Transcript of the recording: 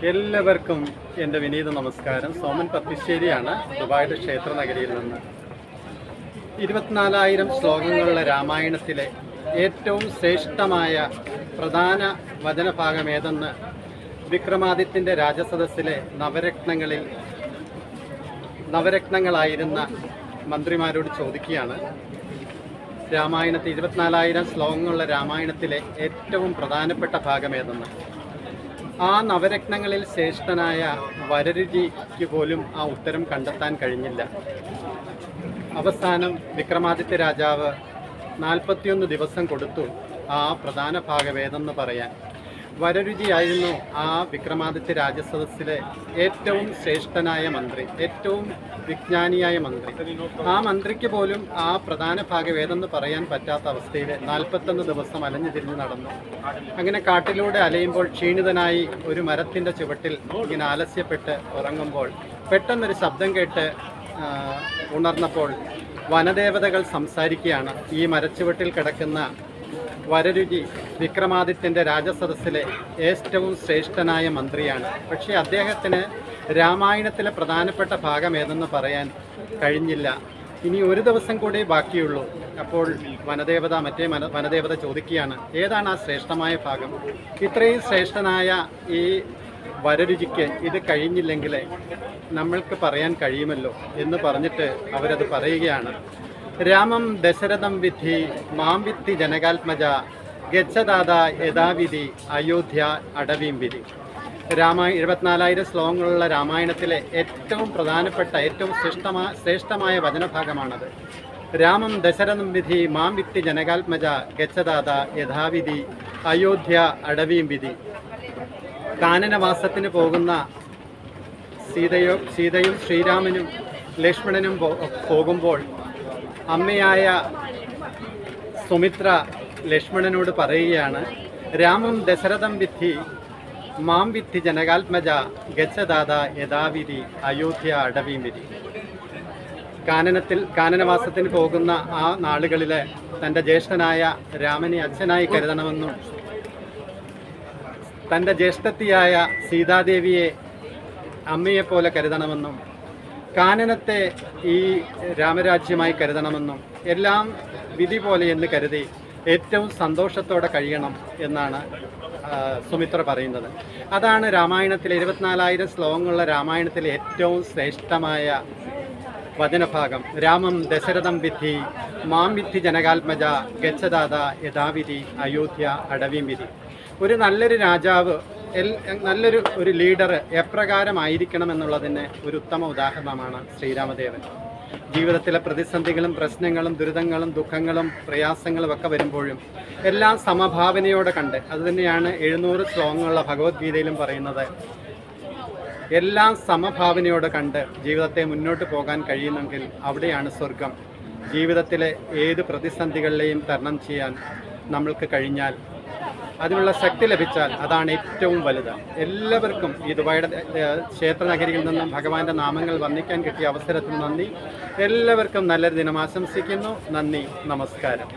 എല്ലാവർക്കും എൻ്റെ വിനീത നമസ്കാരം. സോമൻ പത്തിശ്ശേരിയാണ്, ദുബായുടെ ക്ഷേത്ര നഗരിയിൽ നിന്ന്. 24,000 ശ്ലോകങ്ങളുള്ള രാമായണത്തിലെ ഏറ്റവും ശ്രേഷ്ഠമായ പ്രധാന വചനഭാഗം ഏതെന്ന് വിക്രമാദിത്യൻ്റെ രാജസദസ്സിലെ നവരത്നങ്ങളായിരുന്ന മന്ത്രിമാരോട് ചോദിക്കുകയാണ്. രാമായണത്തിൽ 24,000 ശ്ലോകങ്ങളുള്ള രാമായണത്തിലെ ഏറ്റവും പ്രധാനപ്പെട്ട ഭാഗം ഏതെന്ന്. ആ നവരത്നങ്ങളിൽ ശ്രേഷ്ഠനായ വരരുചിക്ക് പോലും ആ ഉത്തരം കണ്ടെത്താൻ കഴിഞ്ഞില്ല. അവസാനം വിക്രമാദിത്യ രാജാവ് 41 ദിവസം കൊടുത്തു ആ പ്രധാന ഭാഗം ഏതെന്ന് പറയാൻ. വരരുചിയായിരുന്നു ആ വിക്രമാദിത്യ രാജസദസ്സിലെ ഏറ്റവും ശ്രേഷ്ഠനായ മന്ത്രി, ഏറ്റവും വിജ്ഞാനിയായ മന്ത്രി. ആ മന്ത്രിക്ക് പോലും ആ പ്രധാന ഭാഗം ഏതെന്ന് പറയാൻ പറ്റാത്ത അവസ്ഥയിൽ 41 ദിവസം അലഞ്ഞു തിരിഞ്ഞ് നടന്നു. അങ്ങനെ കാട്ടിലൂടെ അലയുമ്പോൾ ക്ഷീണിതനായി ഒരു മരത്തിൻ്റെ ചുവട്ടിൽ ഇങ്ങനെ ആലസ്യപ്പെട്ട് ഉറങ്ങുമ്പോൾ പെട്ടെന്നൊരു ശബ്ദം കേട്ട് ഉണർന്നപ്പോൾ വനദേവതകൾ സംസാരിക്കുകയാണ്. ഈ മരച്ചുവട്ടിൽ കിടക്കുന്ന വരരുചി വിക്രമാദിത്യൻ്റെ രാജസദസ്സിലെ ഏറ്റവും ശ്രേഷ്ഠനായ മന്ത്രിയാണ്. പക്ഷേ അദ്ദേഹത്തിന് രാമായണത്തിലെ പ്രധാനപ്പെട്ട ഭാഗം ഏതെന്ന് പറയാൻ കഴിഞ്ഞില്ല. ഇനി ഒരു ദിവസം കൂടി ബാക്കിയുള്ളൂ. അപ്പോൾ വനദേവത ചോദിക്കുകയാണ്, ഏതാണ് ആ ശ്രേഷ്ഠമായ ഭാഗം? ഇത്രയും ശ്രേഷ്ഠനായ ഈ വരരുചിക്ക് ഇത് കഴിഞ്ഞില്ലെങ്കിൽ നമ്മൾക്ക് പറയാൻ കഴിയുമല്ലോ എന്ന് പറഞ്ഞിട്ട് അവരത് പറയുകയാണ്. രാമം ദശരഥം വിധി മാം വിത്തി ജനകാത്മജ ഗച്ഛദാത യഥാവിധി അയോധ്യ അടവീം വിധി. 24,000 ശ്ലോകങ്ങളുള്ള രാമായണത്തിലെ ഏറ്റവും പ്രധാനപ്പെട്ട ഏറ്റവും ശ്രേഷ്ഠമായ വചനഭാഗമാണത്. രാമം ദശരഥം വിധി മാം വിത്തി ജനകാത്മജ ഗച്ഛദാത യഥാവിധി അയോധ്യ അടവീം വിധി. കാനനവാസത്തിന് പോകുന്ന സീതയും ശ്രീരാമനും ലക്ഷ്മണനും പോകുമ്പോൾ അമ്മയായ സുമിത്ര ലക്ഷ്മണനോട് പറയുകയാണ്, രാമം ദശരഥം വിദ്ധി മാം വിദ്ധി ജനകാത്മജ ഗച്ഛദാത യഥാവിധി അയോധ്യ അടവീം വിധി. കാനനവാസത്തിന് പോകുന്ന ആ നാളുകളിൽ തൻ്റെ ജ്യേഷ്ഠനായ രാമനെ അച്ഛനായി കരുതണമെന്നും തൻ്റെ ജ്യേഷ്ഠത്തിയായ സീതാദേവിയെ അമ്മയെപ്പോലെ കരുതണമെന്നും കാനനത്തെ ഈ രാമരാജ്യമായി കരുതണമെന്നും എല്ലാം വിധി പോലെ എന്ന് കരുതി ഏറ്റവും സന്തോഷത്തോടെ കഴിയണം എന്നാണ് സുമിത്ര പറയുന്നത്. അതാണ് രാമായണത്തിലെ 24,000 ശ്ലോകങ്ങളുള്ള രാമായണത്തിലെ ഏറ്റവും ശ്രേഷ്ഠമായ വചനഭാഗം. രാമം ദശരഥം വിധി മാം വിദ്ധി ജനകാത്മജ ഗച്ഛദാത യഥാവിധി അയോധ്യ അടവീം വിധി. ഒരു നല്ലൊരു രാജാവ്, നല്ലൊരു ലീഡർ എപ്രകാരമായിരിക്കണം എന്നുള്ളതിന് ഒരു ഉത്തമ ഉദാഹരണമാണ് ശ്രീരാമദേവൻ. ജീവിതത്തിലെ പ്രതിസന്ധികളും പ്രശ്നങ്ങളും ദുരിതങ്ങളും ദുഃഖങ്ങളും പ്രയാസങ്ങളും ഒക്കെ വരുമ്പോഴും എല്ലാം സമഭാവനയോടെ കണ്ട്, അതുതന്നെയാണ് 700 ശ്ലോകങ്ങളുള്ള ഭഗവത്ഗീതയിലും പറയുന്നത്, എല്ലാം സമഭാവനയോടെ കണ്ട് ജീവിതത്തെ മുന്നോട്ട് പോകാൻ കഴിയുമെങ്കിൽ അവിടെയാണ് സ്വർഗം. ജീവിതത്തിലെ ഏത് പ്രതിസന്ധികളിലെയും തരണം ചെയ്യാൻ നമ്മൾക്ക് കഴിഞ്ഞാൽ, അതിനുള്ള ശക്തി ലഭിച്ചാൽ അതാണ് ഏറ്റവും വലുത്. എല്ലാവർക്കും ഈ ദുബായുടെ ക്ഷേത്ര നഗരിയിൽ നിന്നും ഭഗവാന്റെ നാമങ്ങൾ വന്ദിക്കാൻ കിട്ടിയ അവസരത്തിൽ നന്ദി. എല്ലാവർക്കും നല്ലൊരു ദിനം ആശംസിക്കുന്നു. നന്ദി, നമസ്കാരം.